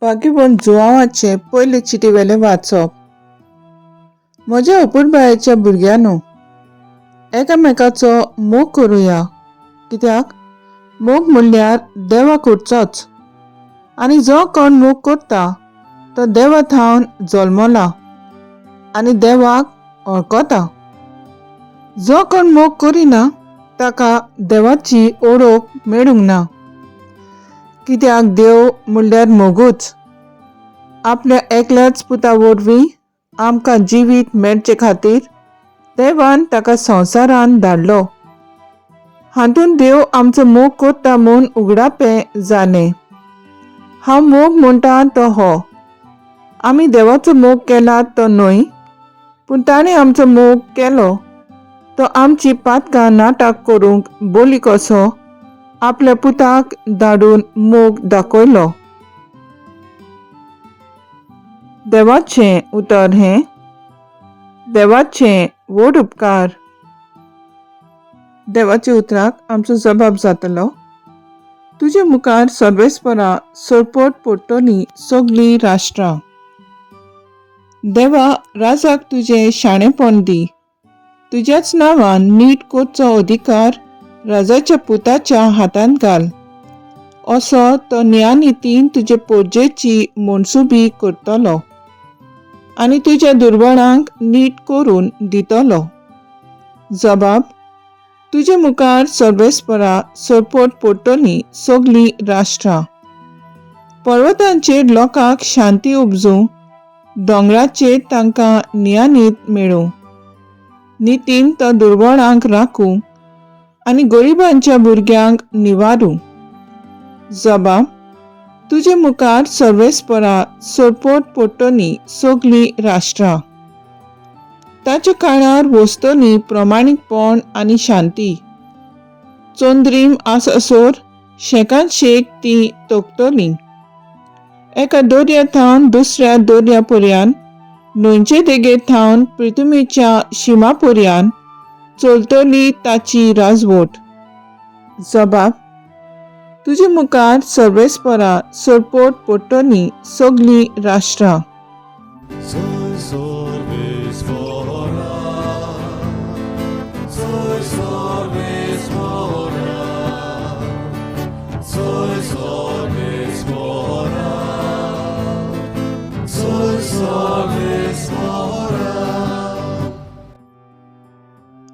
बाकीबन जुआवाचे पयले चिटीवेले वाचप. म्हज्या अपुरबायेच्या भुरग्यांनो, एकामेकाचो मोग करुया, कित्याक मोग म्हणल्यार देवाक उठचोच. आनी जो कोण मोग करता तो देवा थावन जल्मला आनी देवाक वळखता. जो कोण मोग करिना ताका देवाची ओळख मेळूंक ना, कित्याक देव म्हणल्यार मोगूच. आपल्या एकल्याच पुता वरवीं आमकां जिवीत मेळचे खातीर देवान ताका संवसारान धाडलो. हातून देव आमचो मोग करता म्हूण उगडापें जालें. हांव मोग म्हणटा तो हो, आमी देवाचो मोग केला तो न्हय, पूण ताणें आमचो मोग केलो तो आमची पातकां नाटक करूंक बोली कसो आपल्या पुताक धाडून मोग दाखयलो. देवाचें उतर हें, देवाचें व्हड उपकार. देवाच्या उतराक आमचो जबाब जातलो, तुजे मुखार सर्वेस्परा सरपट पडटलीं सगळीं राष्ट्रां. देवा, राजाक तुजें शाणेपण दी. तुज्याच नांवान नीट करचो अधिकार राजाच्या पुताच्या हातांत घाल. असो तो न्यायनितीन तुजे पोरजेची मनसुबी करतलो आनी तुज्या दुर्बळांक नीट करून दितलो. जबाब, तुजे मुखार सर्वेस्परा सरपट पडटलीं सगळीं राष्ट्रां. पर्वतांचेर लोकांक शांती उपजूं, दोंगराचेर तांकां न्यायनीत मेळूं. नितीन तो दुर्बळांक राखूं आनी गरिबांच्या भुरग्यांक निवारूं. जबाब, तुजे मुखार सर्वेस्परा सरपट पडटलीं सगळीं राष्ट्रां. ताच्या काळार वस्तलीं प्रमाणीकपण आनी शांती. चोंद्रीम आससोर शेकान शेक ती तोखतलीं. एका दर्या थावन दुसऱ्या दर्या पर्यान, न्हंयचे देगेर थावन पृथ्वीच्या शिमा पर्यान चलतली ताची राजवट. जबाब, तुजे मुखार सर्वेस्परा सरपट पडटलीं सगळीं राष्ट्रां.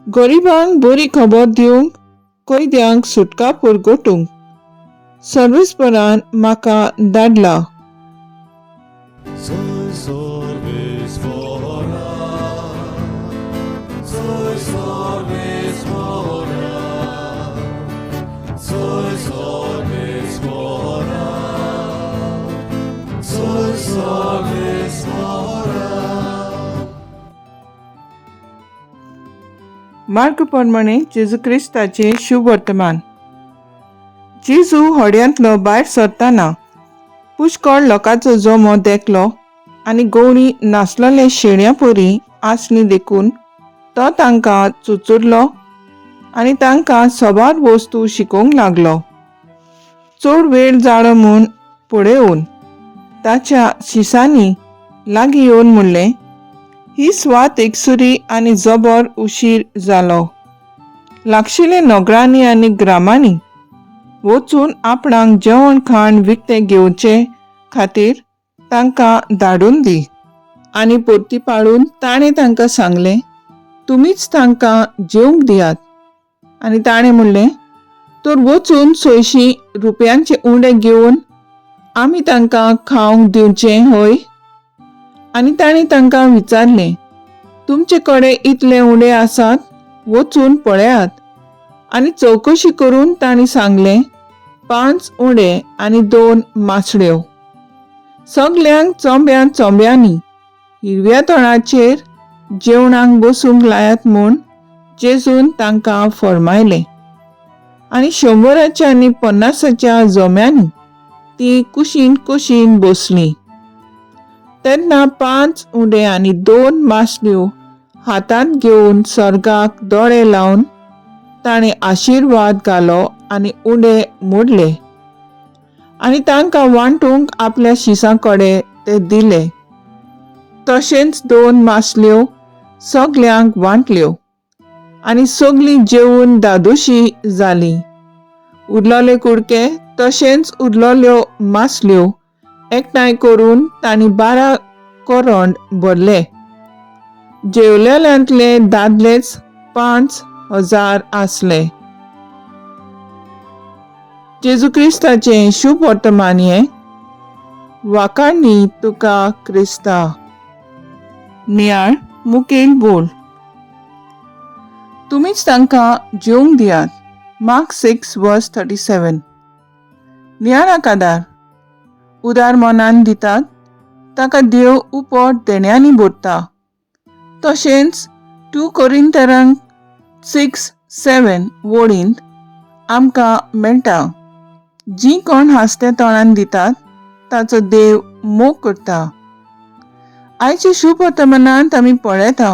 गरिबांक बरी खबर दिवंक, कैद्यांक सुटका परगटूंक सर्वेस्परान म्हाका धाडला. मार्ग प्रमाणे जेजू क्रिस्ताचे शुभ वर्तमान. जेजू होड्यांतलो भायर सरतना पुष्कळ लोकांचो जमो देखलो आनी गवळी नाचलेले शेळ्यां परी आसली देखून तो तांकां चुचुरलो आनी तांकां सबार वस्तू शिकोवंक लागलो. चड वेळ जालो म्हूण पळयोवन ताच्या शिसांनी लागीं येवन म्हणलें, ही स्वात एकसुरी आनी जबर उशीर जालो. लागशिल्ले नगरांनी आनी ग्रामांनी वचून आपणाक जेवण खाण विकतें घेवचे खातीर तांकां धाडून दी. आनी परती पाळून ताणें तांकां सांगलें, तुमीच तांकां जेवंक दियात. आनी ताणें म्हणलें, तर वचून 600 रुपयांचे उंडे घेवन आमी तांकां खावंक दिवचें हय? आनी ताणें तांकां विचारलें, तुमचे कडेन इतले उंडे आसात? वचून पळयात. आनी चवकशी करून तांणी सांगलें, 5 उंडे आनी 2 मासड्यो. सगल्यांक चोंब्यांनी हिरव्या तणाचेर जेवणाक बसूंक लायात म्हूण जेजून तांकां फर्मायलें. आनी 100 आनी 50 जोम्यांनी ती कुशीन बसलीं. तेन्ना 5 उंडे आनी 2 मासल्यो हातांत घेवन सर्गाक दोळे लावन ताणें आशिर्वाद घालो आनी उंडे मोडले. आनी तांकां वांटूंक आपल्या शिसां ते दिले. तशेंच 2 मासल्यो सगल्यांक वांटल्यो आनी सगळीं जेवून धादोशी जालीं. उरलोले कुडके तशेंच उरलोल्यो मासल्यो एकठांय करून तांणी 12 कोरोंड भरले. जेवलेल्यांतले दादलेच 5,000 आसले. जेजू क्रिस्ताचें शुभ वर्तमान हें. वाखाणणी तुका क्रिस्ता. नियाळ मुखेल बोल. तुमीच तांकां जेवंक दियात. मार्क 6:37. नियाळाक आदार. उदार मनान दितात ताका देव उपट देण्यांनी भरता. तशेंच 2 कोरिंथांक 6:7 वळींत आमकां मेळटा, जीं कोण हांसते तोंडान दितात ताचो देव मोग करता. आयच्या शुभ वर्तमानांत आमी पळयता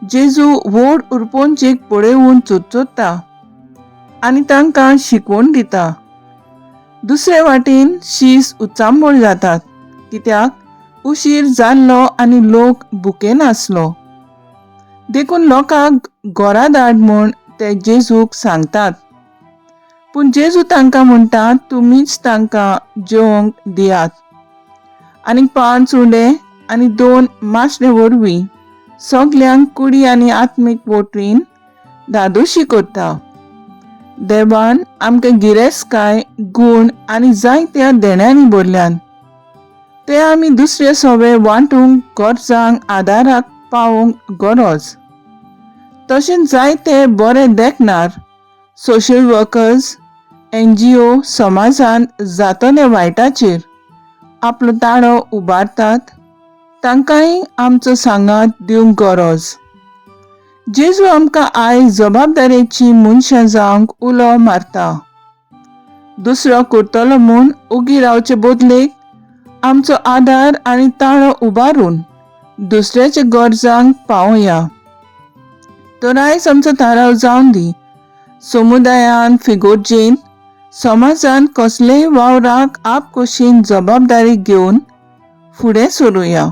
जेजू व्हड उरपोंचेक पळयवून चुचोत्ता आनी तांकां शिकवण दिता. दुसरे वाटेन शीस उचांबळ जातात, कित्याक उशीर जाल्लो आनी लोक भुकेन आसलो. देखून लोकांक घरा धाड म्हूण ते जेजूक सांगतात. पूण जेजू तांकां म्हणटा, तुमीच तांकां जेवंक दियात. आनी 5 उंडे आनी 2 माशणे वरवीं सगल्यांक कुडी आनी आत्मीक वोटरीन धादोशी करता. देवान आमकां गिरेस्तकाय, गूण आनी जायत्या देण्यांनी भरल्यान. ते आमी दुसरे सवे वांटूंक गरजांक आदाराक पावोवंक गरज. तशेंच जायते बरे देखणार, सोशल वर्कर्स, NGO समाजान जातले वायटाचेर आपलो ताळो उबारतात. तांकांय आमचो सांगात दिवंक गरज. जेजू आमकां आयज जबाबदारेची मनशां जावंक उलो मारता. दुसरो करतलो म्हूण ओगी रावचे बदलेक आमचो आदार आनी ताळो उबारून दुसऱ्याच्या गरजांक पावया. तर आयज आमचो थाराव जावन दी. समुदायान, फिगोर्जेन, समाजान कसलेय वावराक आपकोशीन जबाबदारी घेवन फुडें सरुया.